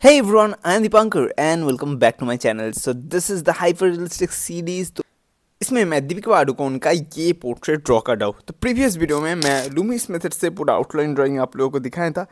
Hey everyone, I am Dipankar and welcome back to my channel. So this is the hyper realistic series. तो इसमें मैं दीपिका पादुकोण का ये portrait draw कर रहा हूँ। तो प्रीवियस वीडियो में मैं लूमिस मेथड से पूरा आउटलाइन ड्राइंग आप लोगों को दिखाया था।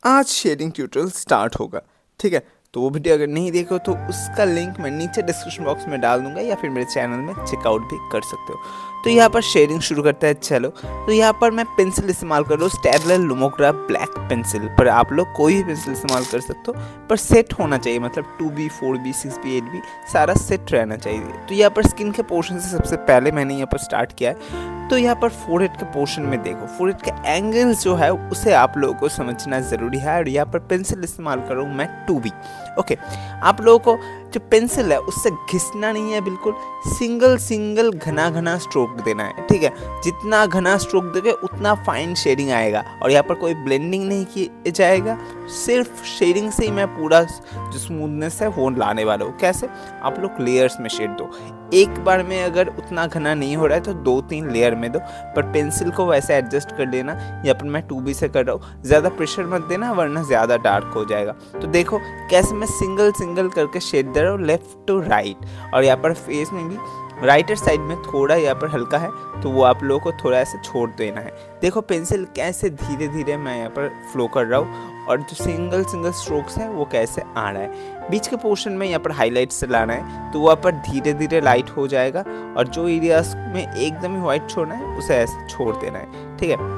आज शेडिंग ट्यूटोरियल स्टार्ट होगा, ठीक है। तो वो वीडियो अगर नहीं देखो तो उसका लिंक मैं नीचे डिस्क्रिप्शन बॉक्स में डाल दूंगा या फिर मेरे चैनल में चेकआउट भी कर सकते हो। तो यहाँ पर शेडिंग शुरू करते हैं। चलो, तो यहाँ पर मैं पेंसिल इस्तेमाल कर रहा हूँ स्टेडलर लुमोग्राफ ब्लैक पेंसिल, पर आप लोग कोई भी पेंसिल इस्तेमाल कर सकते हो, पर सेट होना चाहिए, मतलब 2B 4B 6B 8B सारा सेट रहना चाहिए। तो यहाँ पर स्किन के पोर्शन से सबसे पहले मैंने यहाँ पर स्टार्ट किया है। तो यहाँ पर फोरहेड के पोर्शन में देखो, फोरहेड का एंगल जो है उसे आप लोगों को समझना ज़रूरी है। और यहाँ पर पेंसिल इस्तेमाल कर रहा हूँ मैं 2B। ओके, आप लोगों को जो पेंसिल है उससे घिसना नहीं है, बिल्कुल सिंगल घना घना स्ट्रोक देना है, ठीक है। जितना घना स्ट्रोक दोगे उतना फाइन शेडिंग आएगा। और यहाँ पर कोई ब्लेंडिंग नहीं किया जाएगा, सिर्फ शेडिंग से ही मैं पूरा जो स्मूथनेस है वो लाने वाला हूँ। कैसे? आप लोग लेयर्स में शेड दो, एक बार में अगर उतना घना नहीं हो रहा है तो 2-3 लेयर में दो, पर पेंसिल को वैसे एडजस्ट कर लेना। यहाँ पर मैं 2B से कर रहा हूँ, ज़्यादा प्रेशर मत देना वरना ज़्यादा डार्क हो जाएगा। तो देखो कैसे मैं सिंगल करके शेड दे रहा हूँ लेफ्ट टू राइट। और यहाँ पर फेस में भी राइटर साइड में थोड़ा यहाँ पर हल्का है तो वो आप लोगों को थोड़ा ऐसे छोड़ देना है। देखो पेंसिल कैसे धीरे धीरे मैं यहाँ पर फ्लो कर रहा हूँ और जो सिंगल स्ट्रोक्स है वो कैसे आ रहा है। बीच के पोर्शन में यहाँ पर हाईलाइट से लाना है तो वहाँ पर धीरे धीरे लाइट हो जाएगा और जो एरियाज में एकदम ही वाइट छोड़ना है उसे ऐसे छोड़ देना है, ठीक है।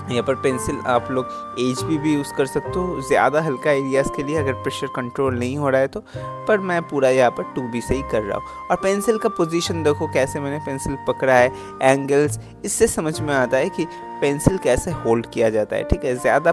यहाँ पर पेंसिल आप लोग HB भी यूज़ कर सकते हो ज़्यादा हल्का एरियाज़ के लिए अगर प्रेशर कंट्रोल नहीं हो रहा है तो, पर मैं पूरा यहाँ पर 2B से ही कर रहा हूँ। और पेंसिल का पोजीशन देखो कैसे मैंने पेंसिल पकड़ा है, एंगल्स, इससे समझ में आता है कि पेंसिल कैसे होल्ड किया जाता है, ठीक है। ज़्यादा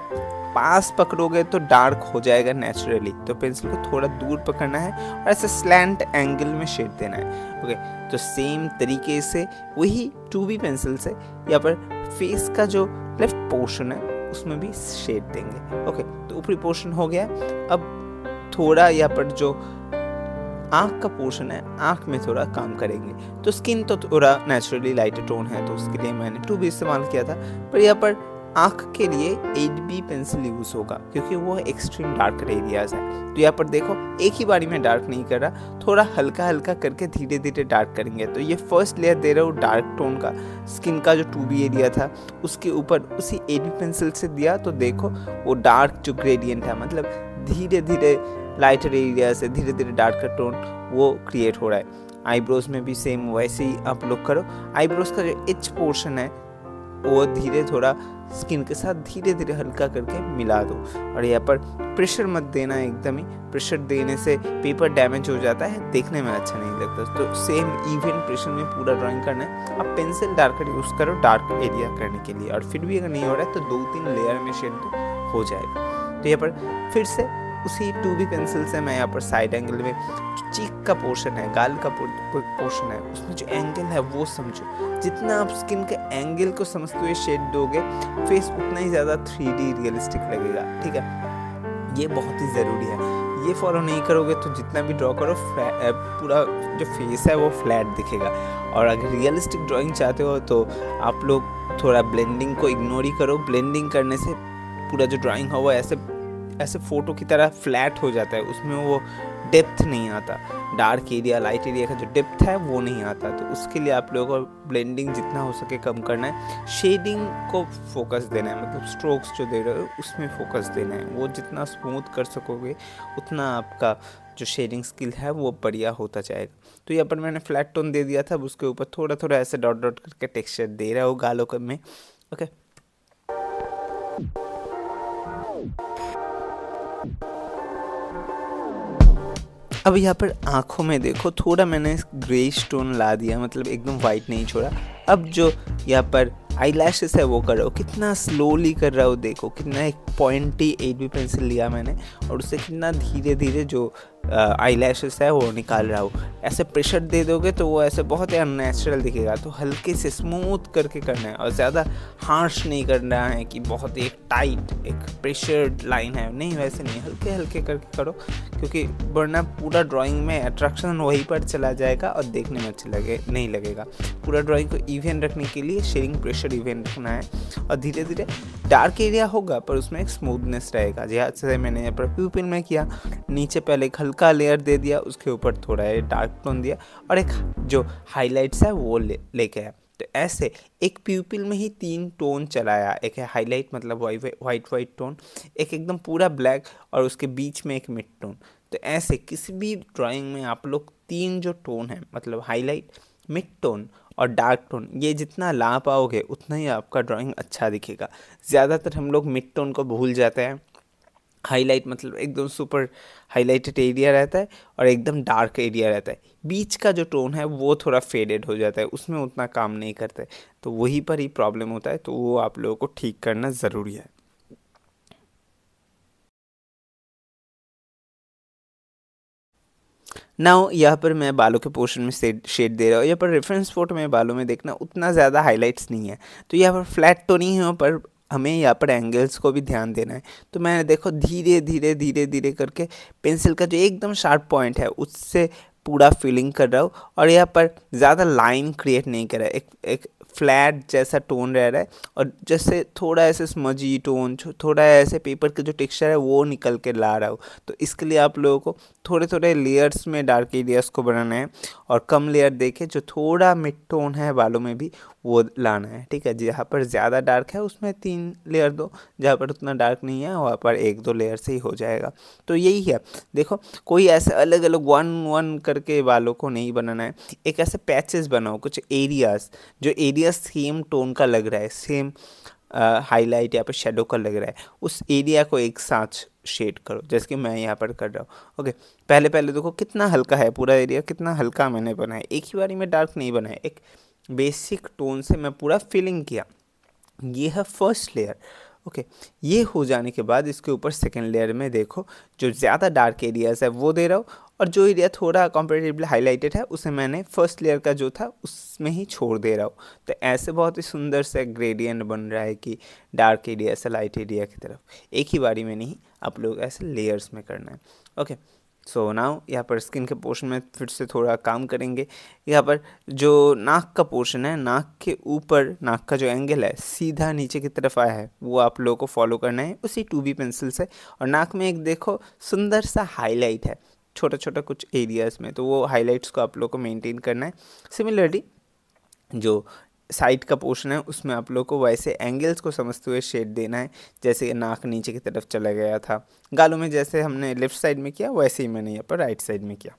पास पकड़ोगे तो डार्क हो जाएगा नेचुरली, तो पेंसिल को थोड़ा दूर पकड़ना है और ऐसे स्लैंट एंगल में शेड देना है। ओके, तो सेम तरीके से वही 2B पेंसिल से यहाँ पर फेस का जो लेफ्ट पोर्शन है उसमें भी शेड देंगे। ओके, तो ऊपरी पोर्शन हो गया। अब थोड़ा यहाँ पर जो आँख का पोर्शन है, आँख में थोड़ा काम करेंगे। तो स्किन तो थोड़ा नेचुरली लाइटर टोन है तो उसके लिए मैंने 2B इस्तेमाल किया था, पर यहाँ पर आँख के लिए 8B पेंसिल यूज़ होगा क्योंकि वो एक्सट्रीम डार्क एरियाज है। तो यहाँ पर देखो एक ही बारी में डार्क नहीं कर रहा, थोड़ा हल्का करके धीरे धीरे डार्क करेंगे। तो ये फर्स्ट लेयर दे रहा हूँ डार्क टोन का, स्किन का जो 2B एरिया था उसके ऊपर उसी 8B पेंसिल से दिया। तो देखो वो डार्क जो ग्रेडियंट है, मतलब धीरे धीरे लाइटर एरिया से धीरे धीरे डार्क का टोन वो क्रिएट हो रहा है। आईब्रोज में भी सेम वैसे ही आप लोग करो। आईब्रोज का जो एच पोर्शन है वो धीरे थोड़ा स्किन के साथ धीरे धीरे हल्का करके मिला दो। और यहाँ पर प्रेशर मत देना, एकदम ही प्रेशर देने से पेपर डैमेज हो जाता है, देखने में अच्छा नहीं लगता। तो सेम इवन प्रेशर में पूरा ड्राइंग करना है। अब पेंसिल डार्कर यूज़ करो डार्क एरिया करने के लिए, और फिर भी अगर नहीं हो रहा है तो 2-3 लेयर में शेड दो, हो जाएगा। तो यहाँ पर फिर से उसी 2B पेंसिल से मैं यहाँ पर साइड एंगल में जो चीक का पोर्शन है, गाल का पोर्शन है, उसमें जो एंगल है वो समझो। जितना आप स्किन के एंगल को समझते हुए शेड दोगे फेस उतना ही ज़्यादा 3D रियलिस्टिक लगेगा, ठीक है। ये बहुत ही ज़रूरी है, ये फॉलो नहीं करोगे तो जितना भी ड्रॉ करो पूरा जो फेस है वो फ्लैट दिखेगा। और अगर रियलिस्टिक ड्राइंग चाहते हो तो आप लोग थोड़ा ब्लेंडिंग को इग्नोर ही करो। ब्लेंडिंग करने से पूरा जो ड्राइंग है वो ऐसे फोटो की तरह फ्लैट हो जाता है, उसमें वो डेप्थ नहीं आता, डार्क एरिया लाइट एरिया का जो डेप्थ है वो नहीं आता। तो उसके लिए आप लोगों को ब्लेंडिंग जितना हो सके कम करना है, शेडिंग को फोकस देना है, मतलब स्ट्रोक्स जो दे रहे हो उसमें फोकस देना है। वो जितना स्मूथ कर सकोगे उतना आपका जो शेडिंग स्किल है वो बढ़िया होता जाएगा। तो यहाँ पर मैंने फ्लैट टोन दे दिया था, अब उसके ऊपर थोड़ा ऐसे डॉट करके टेक्सचर दे रहा हो गालों में। ओके, अब यहाँ पर आँखों में देखो थोड़ा मैंने ग्रेइश टोन ला दिया, मतलब एकदम वाइट नहीं छोड़ा। अब जो यहाँ पर आई लैशेस है वो कर रहा हूँ, कितना स्लोली कर रहा हूँ, देखो कितना एक पॉइंटी 8B पेंसिल लिया मैंने और उससे कितना धीरे धीरे जो आई लैशेस है वो निकाल रहा हूँ। ऐसे प्रेशर दे दोगे तो वो ऐसे बहुत ही अननेचुरल दिखेगा। तो हल्के से स्मूथ करके करना है और ज़्यादा हार्श नहीं करना है कि बहुत एक टाइट एक प्रेशर्ड लाइन है, नहीं वैसे नहीं, हल्के करके करो, क्योंकि वरना पूरा ड्राइंग में अट्रैक्शन वहीं पर चला जाएगा और देखने में अच्छा नहीं लगेगा। पूरा ड्राइंग को इवन रखने के लिए शेडिंग प्रेशर इवन रखना है और धीरे धीरे डार्क एरिया होगा पर उसमें एक स्मूथनेस रहेगा। जैसे मैंने यहाँ पर प्यूपिल में किया, नीचे पहले एक हल्का लेयर दे दिया, उसके ऊपर थोड़ा डार्क टोन दिया और एक जो हाईलाइट्स है वो लेके आया। तो ऐसे एक प्यूपिल में ही 3 टोन चलाया, एक है हाईलाइट मतलब वाइट टोन, एक एकदम पूरा ब्लैक और उसके बीच में एक मिड टोन। तो ऐसे किसी भी ड्राइंग में आप लोग 3 जो टोन है मतलब हाईलाइट, मिड टोन और डार्क टोन, ये जितना ला पाओगे उतना ही आपका ड्राइंग अच्छा दिखेगा। ज़्यादातर हम लोग मिड टोन को भूल जाते हैं। हाईलाइट मतलब एकदम सुपर हाईलाइटेड एरिया रहता है और एकदम डार्क एरिया रहता है। बीच का जो टोन है वो थोड़ा फेडेड हो जाता है, उसमें उतना काम नहीं करता है, तो वहीं पर ही प्रॉब्लम होता है। तो वो आप लोगों को ठीक करना ज़रूरी है। नाउ यहाँ पर मैं बालों के पोर्शन में शेड दे रहा हूँ। यहाँ पर रेफरेंस फोटो में बालों में देखना उतना ज़्यादा हाईलाइट्स नहीं है, तो यहाँ पर फ्लैट तो नहीं है, पर हमें यहाँ पर एंगल्स को भी ध्यान देना है। तो मैंने देखो धीरे धीरे करके पेंसिल का जो एकदम शार्प पॉइंट है उससे पूरा फिलिंग कर रहा हूँ और यहाँ पर ज़्यादा लाइन क्रिएट नहीं कर रहा है। एक फ्लैट जैसा टोन रह रहा है और जैसे थोड़ा ऐसे स्मजी टोन, थोड़ा ऐसे पेपर के जो टेक्सचर है वो निकल के ला रहा हूँ। तो इसके लिए आप लोगों को थोड़े थोड़े लेयर्स में डार्क एरियाज को बनाना है और कम लेयर देके जो थोड़ा मिड टोन है बालों में भी वो लाना है। ठीक है, जहाँ पर ज़्यादा डार्क है उसमें 3 लेयर दो, जहाँ पर उतना डार्क नहीं है वहाँ पर 1-2 लेयर से ही हो जाएगा। तो यही है, देखो कोई ऐसे अलग अलग 1-1 करके बालों को नहीं बनाना है। एक ऐसे पैचेस बनाओ, कुछ एरियाज जो एरिया सेम टोन का लग रहा है, सेम हाईलाइट या पर शेडो का लग रहा है, उस एरिया को एक साथ शेड करो, जैसे कि मैं यहाँ पर कर रहा हूँ। ओके, पहले देखो कितना हल्का है पूरा एरिया, कितना हल्का मैंने बनाया। एक ही बारी में डार्क नहीं बनाया, एक बेसिक टोन से मैं पूरा फिलिंग किया। ये है फर्स्ट लेयर। ओके, ये हो जाने के बाद इसके ऊपर सेकेंड लेयर में देखो जो ज़्यादा डार्क एरियाज है वो दे रहा हूँ और जो एरिया थोड़ा कंपैरेटिवली हाईलाइटेड है उसे मैंने फर्स्ट लेयर का जो था उसमें ही छोड़ दे रहा हूँ। तो ऐसे बहुत ही सुंदर से ग्रेडियंट बन रहा है कि डार्क एरिया से लाइट एरिया की तरफ, एक ही बारी में नहीं, आप लोग ऐसे लेयर्स में करना है। ओके, सो नाउ यहाँ पर स्किन के पोर्शन में फिर से थोड़ा काम करेंगे। यहाँ पर जो नाक का पोर्शन है, नाक के ऊपर नाक का जो एंगल है सीधा नीचे की तरफ आया है, वो आप लोगों को फॉलो करना है उसी 2B पेंसिल से। और नाक में एक देखो सुंदर सा हाईलाइट है छोटा छोटा कुछ एरियाज़ में, तो वो हाईलाइट्स को आप लोगों को मेंटेन करना है। सिमिलरली जो साइड का पोर्शन है उसमें आप लोग को वैसे एंगल्स को समझते हुए शेड देना है, जैसे नाक नीचे की तरफ चला गया था। गालों में जैसे हमने लेफ़्ट साइड में किया वैसे ही मैंने यहाँ पर राइट साइड में किया।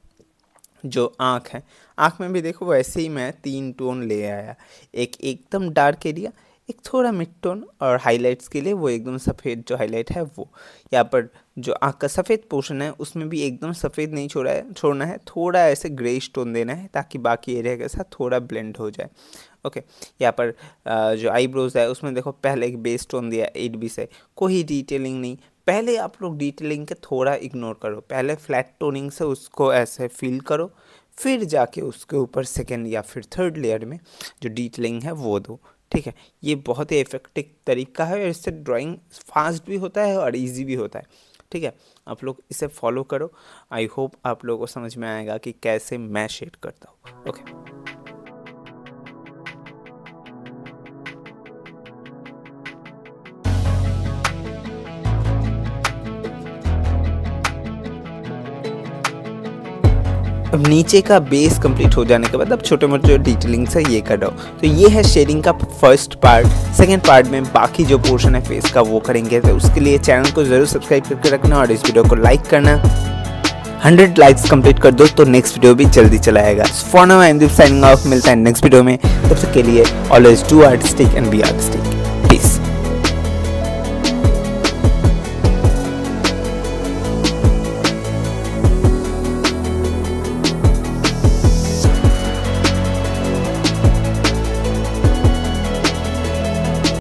जो आँख है, आँख में भी देखो वैसे ही मैं 3 टोन ले आया, एक एकदम डार्क एरिया, एक थोड़ा मिड टोन और हाईलाइट्स के लिए वो एकदम सफ़ेद जो हाईलाइट है वो। यहाँ पर जो आँख का सफ़ेद पोर्शन है उसमें भी एकदम सफ़ेद नहीं छोड़ना है, थोड़ा ऐसे ग्रेइश टोन देना है ताकि बाकी एरिया के साथ थोड़ा ब्लेंड हो जाए। ओके, यहाँ पर जो आईब्रोज है उसमें देखो पहले एक बेस टोन दिया 8B से, कोई डिटेलिंग नहीं। पहले आप लोग डिटेलिंग के थोड़ा इग्नोर करो, पहले फ्लैट टोनिंग से उसको ऐसे फील करो, फिर जाके उसके ऊपर सेकेंड या फिर थर्ड लेयर में जो डिटेलिंग है वो दो। ठीक है, ये बहुत ही इफेक्टिव तरीका है और इससे ड्राइंग फास्ट भी होता है और इजी भी होता है। ठीक है, आप लोग इसे फॉलो करो। आई होप आप लोगों को समझ में आएगा कि कैसे मैं शेड करता हूँ। ओके, अब नीचे का बेस कंप्लीट हो जाने के बाद अब छोटे मोटे जो डिटेलिंग है ये कर रहा हूँ। तो ये है शेडिंग का फर्स्ट पार्ट। सेकंड पार्ट में बाकी जो पोर्शन है फेस का वो करेंगे, तो उसके लिए चैनल को ज़रूर सब्सक्राइब करके रखना और इस वीडियो को लाइक करना। 100 लाइक्स कंप्लीट कर दो तो नेक्स्ट वीडियो भी जल्दी चला आएगा। For now I am signing off, मिलता है नेक्स्ट वीडियो में, तब तक के लिए always do artistic and be artistic.